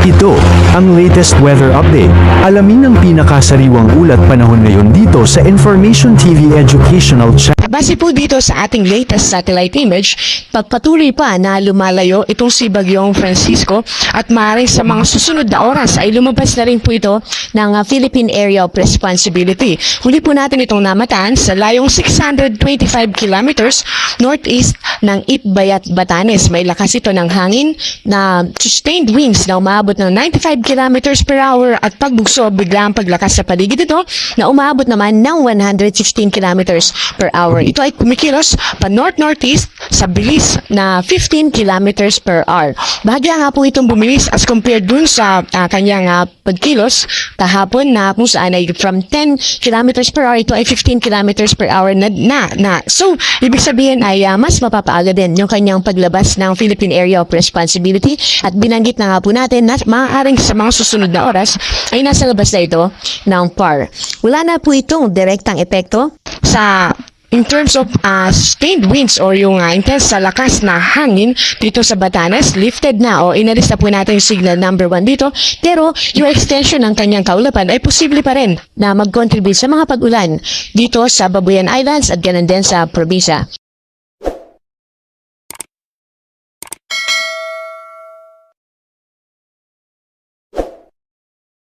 Ito ang latest weather update. Alamin ang pinakasariwang ulat panahon ngayon dito sa Information TV Educational Channel. Base po dito sa ating latest satellite image, pagpatuloy pa na lumalayo itong si Bagyong Francisco at maaaring sa mga susunod na oras ay lumabas na rin po ito ng Philippine Area of Responsibility. Huli po natin itong namataan sa layong 625 kilometers northeast ng Itbayat, Batanes. May lakas ito ng hangin na sustained winds na umaabot ng 95 kilometers per hour at pagbugso biglang paglakas sa paligid ito na umaabot naman ng 116 kilometers per hour. Ito ay kumikilos pa north-northeast sa bilis na 15 kilometers per hour. Bahagya nga po itong bumilis as compared dun sa kanyang pagkilos kahapon na kung saan ay from 10 kilometers per hour, ito ay 15 kilometers per hour na. So, ibig sabihin ay mas mapapaaga din yung kanyang paglabas ng Philippine Area of Responsibility at binanggit na nga po natin na maaaring sa mga susunod na oras ay nasa labas na ito ng PAR. Wala na po itong direktang epekto sa in terms of sustained winds or yung intense sa lakas na hangin dito sa Batanes, lifted na o inalis na po natin yung signal number 1 dito, pero yung extension ng kanyang kaulapan ay posible pa rin na mag-contribute sa mga pag-ulan dito sa Babuyan Islands at ganun din sa probinsya